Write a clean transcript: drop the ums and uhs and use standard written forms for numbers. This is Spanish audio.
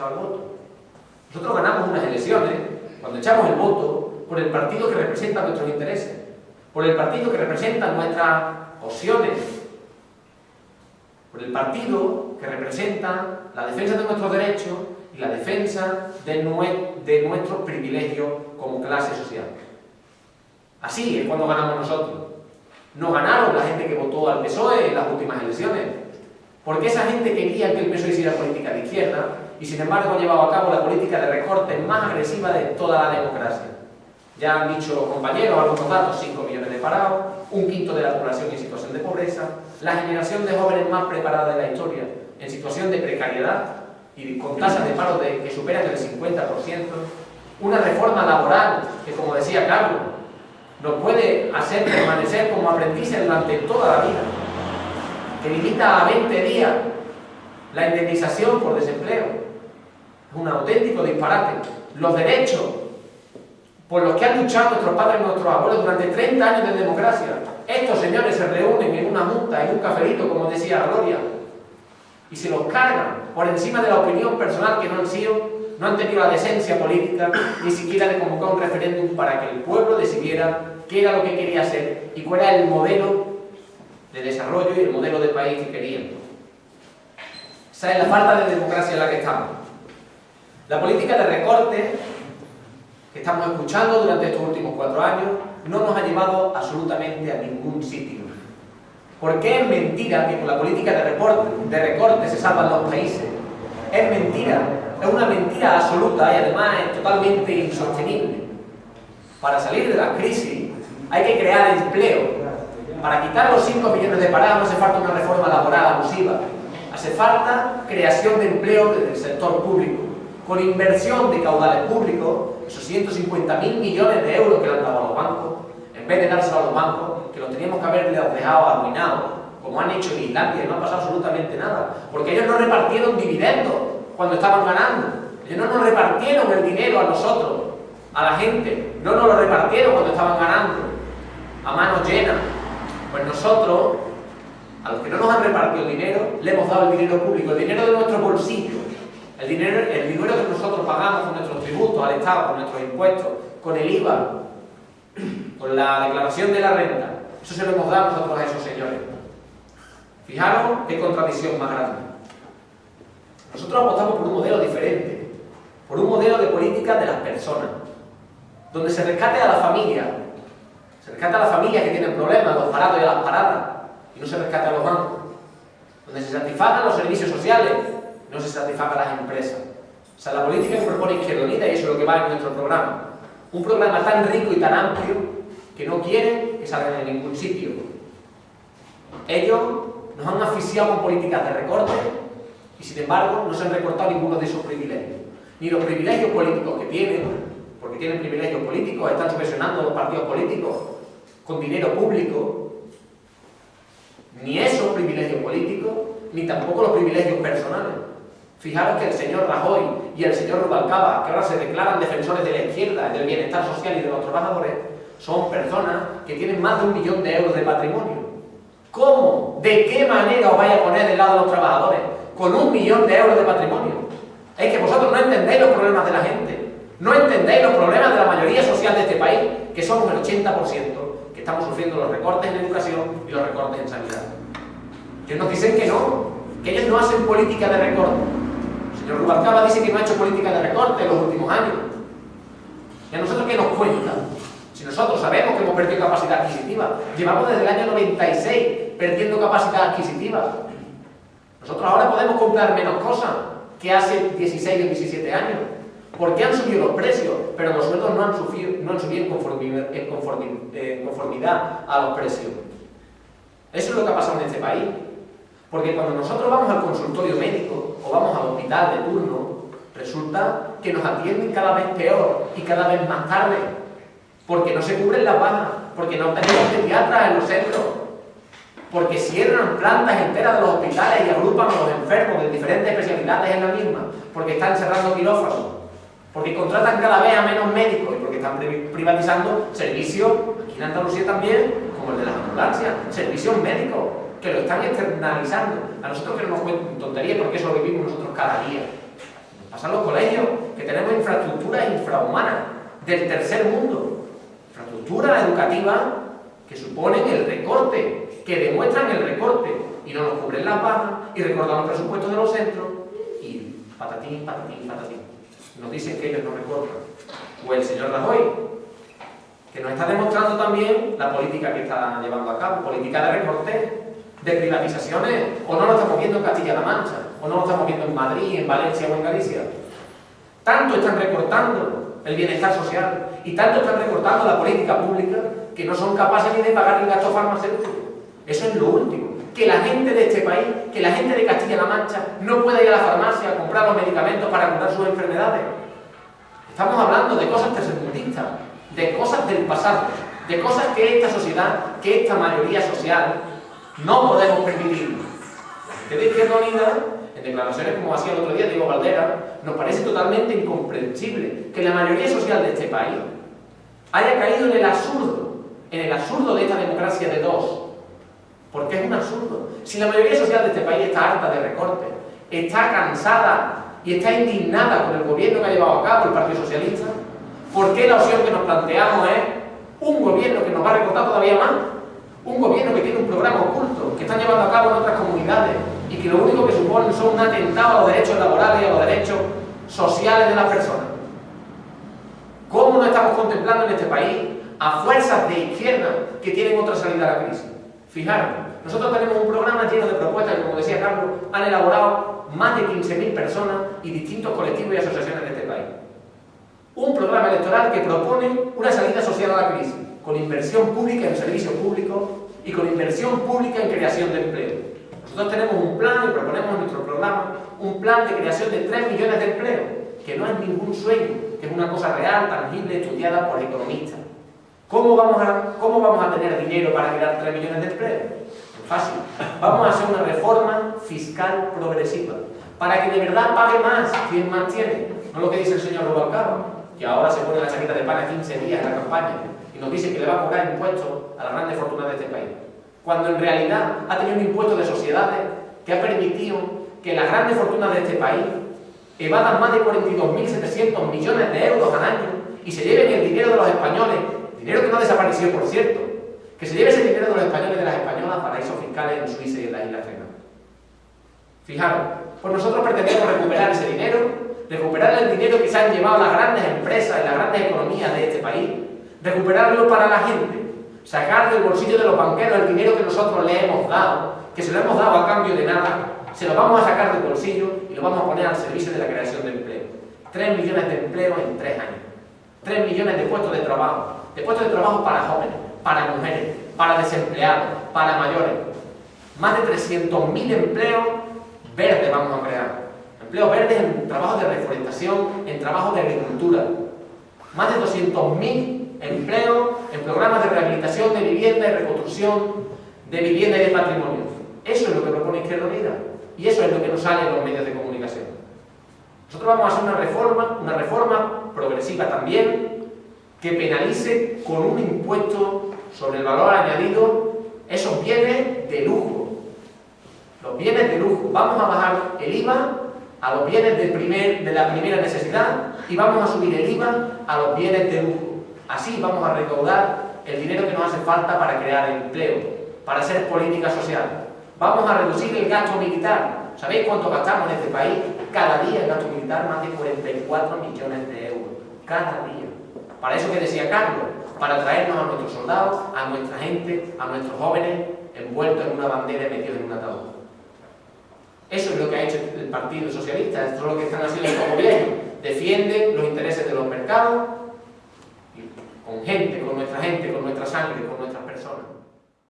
al voto. Nosotros ganamos unas elecciones, cuando echamos el voto, por el partido que representa nuestros intereses, por el partido que representa nuestras opciones, por el partido que representa la defensa de nuestros derechos y la defensa de nuestros privilegios como clase social. Así es cuando ganamos nosotros. No ganaron la gente que votó al PSOE en las últimas elecciones, porque esa gente quería que el PSOE hiciera política de izquierda y sin embargo ha llevado a cabo la política de recorte más agresiva de toda la democracia. Ya han dicho compañeros algunos datos: 5 millones de parados, un quinto de la población en situación de pobreza, la generación de jóvenes más preparada de la historia en situación de precariedad y con tasas de paro que superan el 50%, una reforma laboral que, como decía Carlos, nos puede hacer permanecer como aprendices durante toda la vida, que limita a 20 días la indemnización por desempleo. Es un auténtico disparate. Los derechos por los que han luchado nuestros padres y nuestros abuelos durante 30 años de democracia. Estos señores se reúnen en una junta, en un cafelito, como decía Gloria, y se los cargan por encima de la opinión personal, que no han tenido la decencia política ni siquiera de convocar un referéndum para que el pueblo decidiera qué era lo que quería hacer y cuál era el modelo de desarrollo y el modelo de país que querían. Esa es la falta de democracia en la que estamos. La política de recorte que estamos escuchando durante estos últimos 4 años no nos ha llevado absolutamente a ningún sitio. Porque es mentira que con la política de recorte se salvan los países. Es mentira, es una mentira absoluta y además es totalmente insostenible. Para salir de la crisis hay que crear empleo. Para quitar los 5 millones de parados no hace falta una reforma laboral abusiva. Hace falta creación de empleo desde el sector público, con inversión de caudales públicos, esos 150.000 millones de euros que le han dado a los bancos, en vez de dárselo a los bancos, que los teníamos que haber dejado arruinados, como han hecho en Islandia, y no ha pasado absolutamente nada, porque ellos no repartieron dividendos cuando estaban ganando, ellos no nos repartieron el dinero a nosotros, a la gente, no nos lo repartieron cuando estaban ganando, a manos llenas. Pues nosotros, a los que no nos han repartido dinero, le hemos dado el dinero público, el dinero de nuestro bolsillo, el dinero que nosotros pagamos con nuestros tributos al Estado, con nuestros impuestos, con el IVA, con la declaración de la renta. Eso se lo hemos dado nosotros a esos señores. Fijaros qué contradicción más grande. Nosotros apostamos por un modelo diferente, por un modelo de política de las personas, donde se rescate a la familia, se rescate a las familias que tienen problemas, a los parados y a las paradas, y no se rescate a los bancos, donde se satisfagan los servicios sociales, no se satisfagan las empresas. O sea, la política que propone Izquierda Unida, y eso es lo que va en nuestro programa, un programa tan rico y tan amplio que no quieren que salgan en ningún sitio. Ellos nos han asfixiado con políticas de recorte y sin embargo no se han recortado ninguno de esos privilegios. Ni los privilegios políticos que tienen, porque tienen privilegios políticos, están subvencionando a los partidos políticos con dinero público, ni esos privilegios políticos, ni tampoco los privilegios personales. Fijaros que el señor Rajoy y el señor Rubalcaba, que ahora se declaran defensores de la izquierda, del bienestar social y de los trabajadores, son personas que tienen más de 1 millón de euros de patrimonio. ¿Cómo? ¿De qué manera os vais a poner del lado de los trabajadores con 1 millón de euros de patrimonio? Es que vosotros no entendéis los problemas de la gente, no entendéis los problemas de la mayoría social de este país, que somos el 80% que estamos sufriendo los recortes en educación y los recortes en sanidad. Ellos nos dicen que ellos no hacen política de recorte. El señor Rubalcaba dice que no ha hecho política de recorte en los últimos años. ¿Y a nosotros qué nos cuenta? Si nosotros sabemos que hemos perdido capacidad adquisitiva, llevamos desde el año 96 perdiendo capacidad adquisitiva. Nosotros ahora podemos comprar menos cosas que hace 16 o 17 años, porque han subido los precios, pero los sueldos no han subido en conformidad a los precios. Eso es lo que ha pasado en este país. Porque cuando nosotros vamos al consultorio médico o vamos al hospital de turno, resulta que nos atienden cada vez peor y cada vez más tarde, porque no se cubren las bajas, porque no tenemos pediatras en los centros, porque cierran plantas enteras de los hospitales y agrupan a los enfermos de diferentes especialidades en la misma, porque están cerrando quirófanos, porque contratan cada vez a menos médicos y porque están privatizando servicios, aquí en Andalucía también, como el de las ambulancias, servicios médicos, que lo están externalizando. A nosotros que no nos cuenten tonterías, porque eso lo vivimos nosotros cada día. Pasa en los colegios, que tenemos infraestructuras infrahumanas del tercer mundo. Infraestructuras educativas que suponen el recorte, que demuestran el recorte y no nos cubren las bajas y recortan los presupuestos de los centros y patatín, patatín, patatín. Nos dicen que ellos no recortan. O el señor Rajoy, que nos está demostrando también la política que está llevando a cabo, política de recorte, de privatizaciones, o no lo estamos viendo en Castilla-La Mancha, o no lo estamos viendo en Madrid, en Valencia o en Galicia. Tanto están recortando el bienestar social y tanto están recortando la política pública que no son capaces ni de pagar el gasto farmacéutico. Eso es lo último. Que la gente de este país, que la gente de Castilla-La Mancha no pueda ir a la farmacia a comprar los medicamentos para curar sus enfermedades. Estamos hablando de cosas tercermundistas, de cosas del pasado, de cosas que esta sociedad, que esta mayoría social no podemos permitir. La gente de Izquierda Unida, en declaraciones como hacía el otro día Diego Valdera, nos parece totalmente incomprensible que la mayoría social de este país haya caído en el absurdo de esta democracia de dos. Porque es un absurdo. Si la mayoría social de este país está harta de recortes, está cansada y está indignada con el gobierno que ha llevado a cabo el Partido Socialista, ¿por qué la opción que nos planteamos es un gobierno que nos va a recortar todavía más? Un gobierno que tiene un programa oculto, que están llevando a cabo en otras comunidades y que lo único que suponen son un atentado a los derechos laborales y a los derechos sociales de las personas. ¿Cómo no estamos contemplando en este país a fuerzas de izquierda que tienen otra salida a la crisis? Fijaros, nosotros tenemos un programa lleno de propuestas que, como decía Carlos, han elaborado más de 15.000 personas y distintos colectivos y asociaciones de este país. Un programa electoral que propone una salida social a la crisis, con inversión pública en servicios públicos y con inversión pública en creación de empleo. Nosotros tenemos un plan y proponemos en nuestro programa un plan de creación de 3 millones de empleos, que no es ningún sueño, que es una cosa real, tangible, estudiada por economistas. ¿Cómo vamos a tener dinero para crear 3 millones de empleos? Pues fácil. Vamos a hacer una reforma fiscal progresiva, para que de verdad pague más quien más tiene. No lo que dice el señor Rubalcaba, que ahora se pone la chaqueta de pan a 15 días en la campaña y nos dice que le va a cobrar impuestos a las grandes fortunas de este país, cuando en realidad ha tenido un impuesto de sociedades que ha permitido que las grandes fortunas de este país evadan más de 42.700 millones de euros al año y se lleven el dinero de los españoles, dinero que no ha desaparecido, por cierto, que se lleve ese dinero de los españoles y de las españolas a paraísos fiscales en Suiza y en las Islas Caimán. Fijaros, pues nosotros pretendemos recuperar ese dinero, recuperar el dinero que se han llevado las grandes empresas y las grandes economías de este país, recuperarlo para la gente, sacar del bolsillo de los banqueros el dinero que nosotros le hemos dado, que se lo hemos dado a cambio de nada, se lo vamos a sacar del bolsillo y lo vamos a poner al servicio de la creación de empleo. 3 millones de empleos en 3 años. 3 millones de puestos de trabajo para jóvenes, para mujeres, para desempleados, para mayores. Más de 300.000 empleos verdes vamos a crear. Empleos verdes en trabajos de reforestación, en trabajos de agricultura. Más de 200.000 empleos en programas de rehabilitación de vivienda y reconstrucción de vivienda y de patrimonio. Eso es lo que propone Izquierda Unida y eso es lo que nos sale en los medios de comunicación. Nosotros vamos a hacer una reforma progresiva también, que penalice con un impuesto sobre el valor añadido esos bienes de lujo. Los bienes de lujo. Vamos a bajar el IVA a los bienes de la primera necesidad y vamos a subir el IVA a los bienes de lujo. Así vamos a recaudar el dinero que nos hace falta para crear empleo, para hacer política social. Vamos a reducir el gasto militar. ¿Sabéis cuánto gastamos en este país? Cada día el gasto militar, más de 44 millones de euros. Cada día. Para eso que decía Carlos, para traernos a nuestros soldados, a nuestra gente, a nuestros jóvenes, envueltos en una bandera y metidos en un ataúd. Eso es lo que ha hecho el Partido Socialista, esto es lo que están haciendo estos gobiernos. Defienden los intereses de los mercados, con nuestra gente, con nuestra sangre, con nuestras personas.